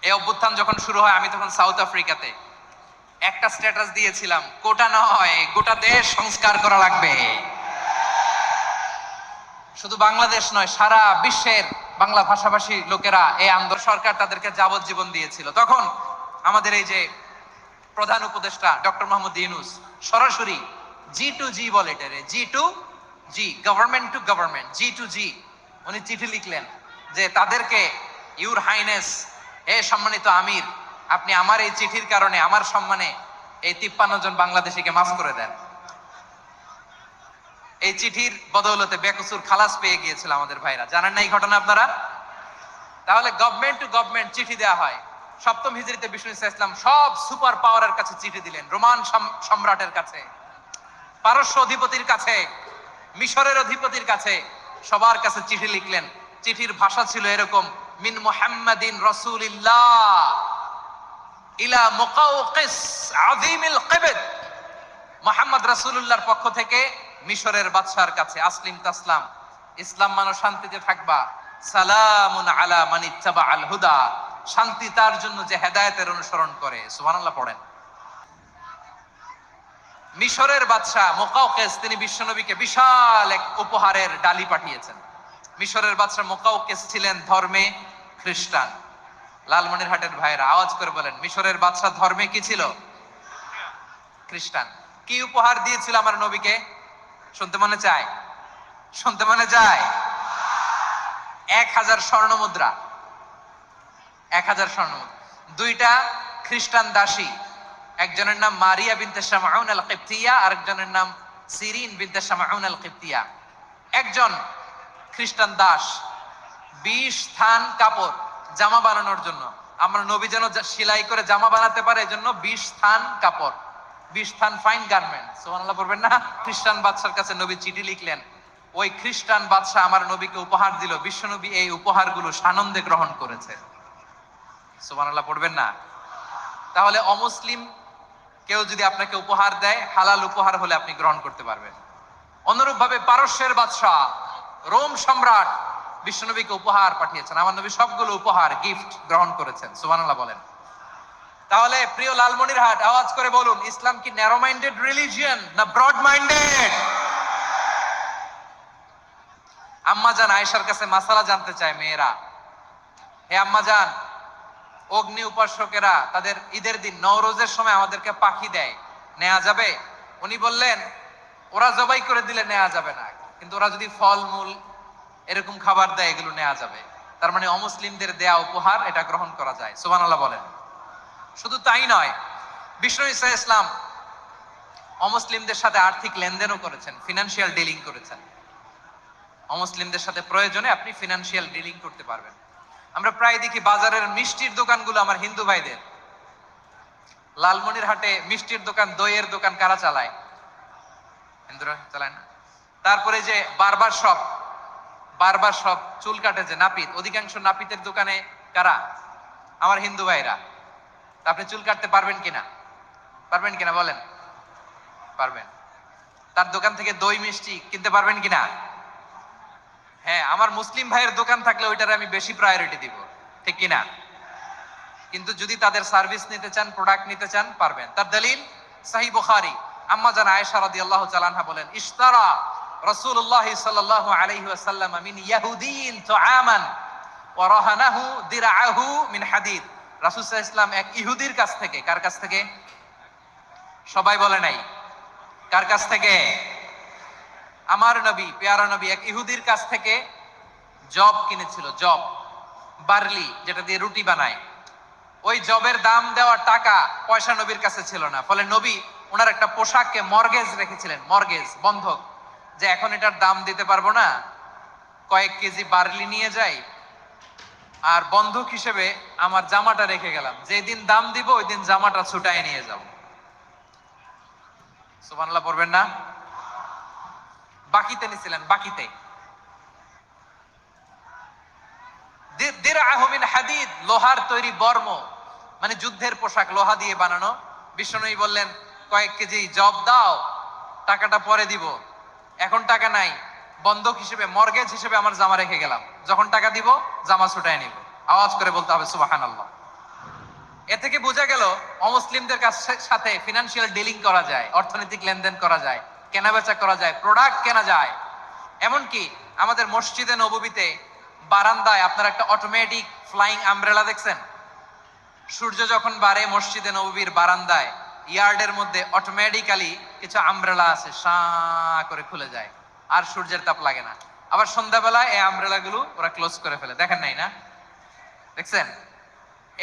এই অভ্যুত্থান যখন শুরু হয় আমি তখন সাউথ আফ্রিকাতে একটা স্ট্যাটাস দিয়েছিলাম, কোটা নয় গোটা দেশ সংস্কার করা লাগবে। শুধু বাংলাদেশ নয়, সারা বিশ্বের বাংলা ভাষাভাষী লোকেরা এই আন্দোলন, সরকার তাদেরকে যাবজ্জীবন দিয়েছিল। তখন আমাদের এই যে প্রধান উপদেষ্টা ডক্টর মোহাম্মদ ইউনূস সরাসরি G2G বলে, এটারে G2G, government to government, G2G, উনি চিঠি লিখলেন যে তাদেরকে, ইউর হাইনেস, হে সম্মানিত আমির, আপনি আমার এই চিঠির কারণে আমার সম্মানে এই 53 জন বাংলাদেশিকে মাফ করে দেন। এই চিঠির বদৌলতে বেকসুর খালাস পেয়ে গিয়েছিল আমাদের ভাইরা। জানেন না এই ঘটনা আপনারা? তাহলে গভর্নমেন্ট টু গভর্নমেন্ট চিঠি দেওয়া হয়। সপ্তম হিজরিতে বিষ্ণু ইসলাম সব সুপার পাওয়ারের কাছে চিঠি দিলেন, রোমান সম্রাটের কাছে, পারস্য অধিপতির কাছে, মিশরের অধিপতির কাছে, সবার কাছে চিঠি লিখলেন। চিঠির ভাষা ছিল এরকম, মিন মুহাম্মাদিন রাসূলিল্লাহ ইলা মুকাওকিস আযীমিল কিবত, মুহাম্মদ রাসূলুল্লাহর পক্ষ থেকে মিশরের বাদশার কাছে, আসলিম তাসলাম, ইসলাম মানো শান্তিতে থাকবা, সালামুন আলা মান ইত্তাবা আল হুদা, শান্তি তার জন্য যে হেদায়েতের অনুসরণ করে। সুবহানাল্লাহ পড়েন। মিশরের বাদশা মুকাওকিস তিনি বিশ্বনবীকে বিশাল এক উপহারের ডালি পাঠিয়েছেন। মিশরের বাদশা মুকাওকিস ছিলেন ধর্মে খ্রিস্টান। লালমনিরহাটের ভাইরা আওয়াজ করে বলেন, মিশরের বাদশা ধর্মে কি ছিল? খ্রিস্টান। কি উপহার দিয়েছিল আমার নবীকে? শুনতে মনে চায়? শুনতে মনে চায়? 1000 স্বর্ণ মুদ্রা, 1000 স্বর্ণ মুদ্রা। দুইটা খ্রিস্টান দাসী, একজনের নাম মারিয়া বিনতে শামউন আল কিবতিয়া, আরেকজনের নাম সিরিন বিনতে শামউন আল কিবতিয়া। একজন খ্রিস্টান দাস 20 থান কাপড় জামা বানানোর জন্য, আমরা নবী যেন সেলাই করে জামা বানাতে পারে এজন্য 20 থান কাপড়, 20 থান ফাইন গার্মেন্ট। সুবহানাল্লাহ পড়বেন না? খ্রিস্টান বাদশার কাছে নবী চিঠি লিখলেন, ওই খ্রিস্টান বাদশা আমার নবীকে উপহার দিল, বিশ্বনবী এই উপহারগুলো সানন্দে গ্রহণ করেছে। সুবহানাল্লাহ পড়বেন না? তাহলে অমুসলিম কেউ যদি আপনাকে উপহার দেয়, হালাল উপহার হলে আপনি গ্রহণ করতে পারবেন। অনুরূপ ভাবে পারস্যের বাদশাহ, রোম সম্রাট বিশ্বনবীকে উপহার পাঠিয়েছেন, আমার নবী সবগুলো উপহার গিফট গ্রহণ করেছেন। সুবহানাল্লাহ বলেন। তাহলে প্রিয় লালমনিরহাট আওয়াজ করে বলুন, ইসলাম কি ন্যারো মাইন্ডেড রিলিজিয়ন না ব্রড মাইন্ডেড? আম্মাজান আয়েশার কাছে মাসালা জানতে চায় মেয়েরা, হে আম্মাজান, অগ্নি উপাসকেরা তাদের ঈদের দিন নওরোজের সময় আমাদেরকে পাখি দেয়, নেওয়া যাবে? উনি বললেন, ওরা জবাই করে দিলে নেওয়া যাবে না, কিন্তু ওরা যদি ফলমূল এরকম খাবার দেয় এগুলো নেওয়া যাবে। তার মানে অমুসলিমদের দেয়া উপহার এটা গ্রহণ করা যায়। সুবহানাল্লাহ বলেন। শুধু তাই নয়, বিষ্ণু ঈসা ইসলাম অমুসলিমদের সাথে আর্থিক লেনদেনও করেছেন, ফিনান্সিয়াল ডিলিং করেছেন। অমুসলিমদের সাথে প্রয়োজনে আপনি ফিনান্সিয়াল ডিলিং করতে পারবেন। আমরা প্রায় দেখি বাজারের মিষ্টির দোকানগুলো আমার হিন্দু ভাইদের। লালমনিরহাটে মিষ্টির দোকান, দইয়ের দোকান কারা চালায়? হিন্দুরা চালায় না। তারপরে যে বারবার শপ, চুল কাটে যে নাপিত, অধিকাংশ নাপিতের দোকানে কারা? আমার হিন্দু ভাইরা। আপনি চুল কাটতে পারবেন কিনা? পারবেন কিনা বলেন? পারবেন। তার দোকান থেকে দই মিষ্টি কিনতে পারবেন কিনা? হ্যাঁ, আমার মুসলিম ভাইয়ের দোকান থাকলে ওইটারে আমি বেশি প্রায়োরিটি দিব, ঠিক কিনা? কিন্তু যদি তাদের সার্ভিস নিতে চান, প্রোডাক্ট নিতে চান, পারবেন। তার দলিল সহিহ বুখারী, আম্মা জান আয়েশা রাদিয়াল্লাহু তাআলা আনহা বলেন, ইশতারা রাসূলুল্লাহ সাল্লাল্লাহু আলাইহি ওয়াসাল্লাম মিন ইয়াহুদিয়িন তুআমান ওয়া রাহানাহু দিরআহু মিন হাদিদ। রাসূল সাল্লাল্লাহু আলাইহি ওয়াসাল্লাম এক ইহুদির কাছ থেকে, কার কাছ থেকে? সবাই বলে নাই কার কাছ থেকে? আমার নবী, পেয়ারা নবী এক ইহুদির কাছ থেকে জব কিনেছিল, জব, বার্লি, যেটা দিয়ে রুটি বানায়। ওই জবের দাম দেওয়ার টাকা পয়সা নবীর কাছে ছিল না, ফলে নবী ওনার একটা পোশাককে মর্গেজ রেখেছিলেন, মর্গেজ, বন্ধক, যে এখন এটার দাম দিতে পারবো না, কয়েক কেজি বার্লি নিয়ে যাই আর বন্ধক হিসেবে আমার জামাটা রেখে গেলাম, যেদিন দাম দিব ওই দিন জামাটা ছুটায় নিয়ে যাব। সুবহানাল্লাহ পড়বেন না? বাকিতে নিছিলেন, বাকিতে। দিরআহু মিন হাদিদ, লোহার তৈরি বর্ম, মানে যুদ্ধের পোশাক, লোহা দিয়ে বানানো। বিশ্বনবী বললেন, কয়েক কেজি জব দাও, টাকাটা পরে দিব, এখন টাকা নাই, বন্ধক হিসেবে, মর্গেজ হিসেবে আমার জামা রেখে গেলাম, যখন টাকা দিব জামা ছুটায় নিব। আওয়াজ করে বলতে হবে সুবহানাল্লাহ। এ থেকে বোঝা গেল অমুসলিমদের সাথে ফিনান্সিয়াল ডিলিং করা যায়, অর্থনৈতিক লেনদেন করা যায়, কেনাবেচা করা যায়, প্রোডাক্ট কেনা যায়। এমনকি আমাদের মসজিদে নববীতে বারান্দায় আপনার একটা অটোমেটিক ফ্লাইং আমব্রেলা দেখছেন? সূর্য যখন বাড়ে মসজিদে নববীর বারান্দায় ইয়ার্ডের মধ্যে অটোমেটিক্যালি কিছু আমব্রেলা আছে, সাঁ করে খুলে যায়, আর সূর্যের তাপ লাগে না। আবার সন্ধ্যাবেলায় এই আমব্রেলা গুলো ওরা ক্লোজ করে ফেলে, দেখেন নাই না? দেখছেন?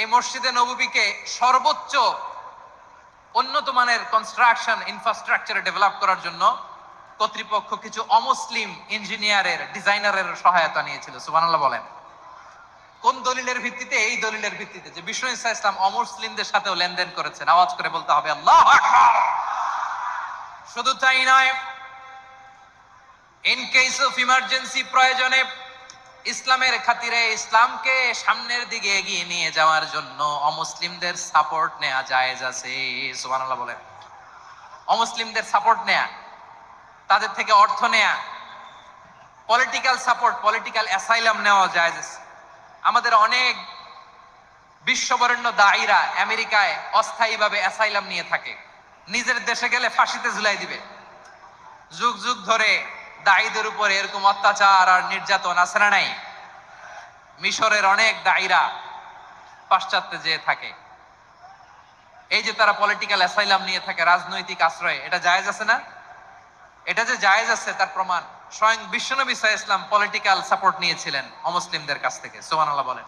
এই মসজিদে নববীকে সর্বোচ্চ উন্নত মানের কনস্ট্রাকশন ইনফ্রাস্ট্রাকচারে ডেভেলপ করার জন্য কর্তৃপক্ষ কিছু অমুসলিম ইঞ্জিনিয়ারের, ডিজাইনারের সহায়তা নিয়েছিল। সুবহানাল্লাহ বলেন। কোন দলিলের ভিত্তিতে? এই দলিলের ভিত্তিতে যে বিষ্ণু ঈসা ইসলাম অমুসলিমদের সাথেও লেনদেন করেছেন। আওয়াজ করে বলতে হবে আল্লাহু আকবার। শুধু তাই নয়, ইন কেস অফ ইমার্জেন্সি, প্রয়োজনে ইসলামের খাতিরে, ইসলামকে সামনের দিকে এগিয়ে নিয়ে যাওয়ার জন্য অমুসলিমদের সাপোর্ট নেওয়া জায়েজ আছে। সুবহানাল্লাহ বলেন। অমুসলিমদের সাপোর্ট নেয়া, তাদের থেকে অর্থ নেয়া, পলিটিক্যাল সাপোর্ট, পলিটিক্যাল অ্যাসাইলাম নেওয়া জায়েজ আছে। আমাদের অনেক বিশ্ববরেণ্য দায়ীরা আমেরিকায় অস্থায়ীভাবে অ্যাসাইলাম নিয়ে থাকে, নিজের দেশে গেলে ফাঁসিতে ঝুলাই দিবে। যুগ যুগ ধরে দায়ীদের উপরে এরকম অত্যাচার আর নির্যাতন আছে না নাই? মিশরের অনেক দায়ীরা পাশ্চাত্যে যেয়ে থাকে। এই যে তারা পলিটিক্যাল অ্যাসাইলাম নিয়ে থাকে, রাজনৈতিক আশ্রয়, এটা জায়েজ আছে না? এটা যে জায়েজ আছে তার প্রমাণ স্বয়ং বিশ্বনবী সাল্লাল্লাহু আলাইহি ওয়াসাল্লাম পলিটিক্যাল সাপোর্ট নিয়েছিলেন অমুসলিমদের কাছ থেকে। সুবহানাল্লাহ বলেন।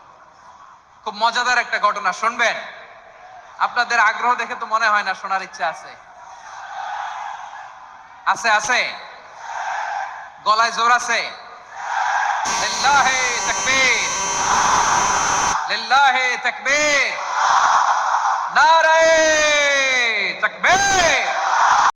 খুব মজাদার একটা ঘটনা, শুনবেন? আপনাদের আগ্রহ দেখে তো মনে হয় না শোনার ইচ্ছা আছে। আছে আছে? গলায় জোর আছে? লিল্লাহে তাকবীর, লিল্লাহে তাকবীর, নারে তাকবীর।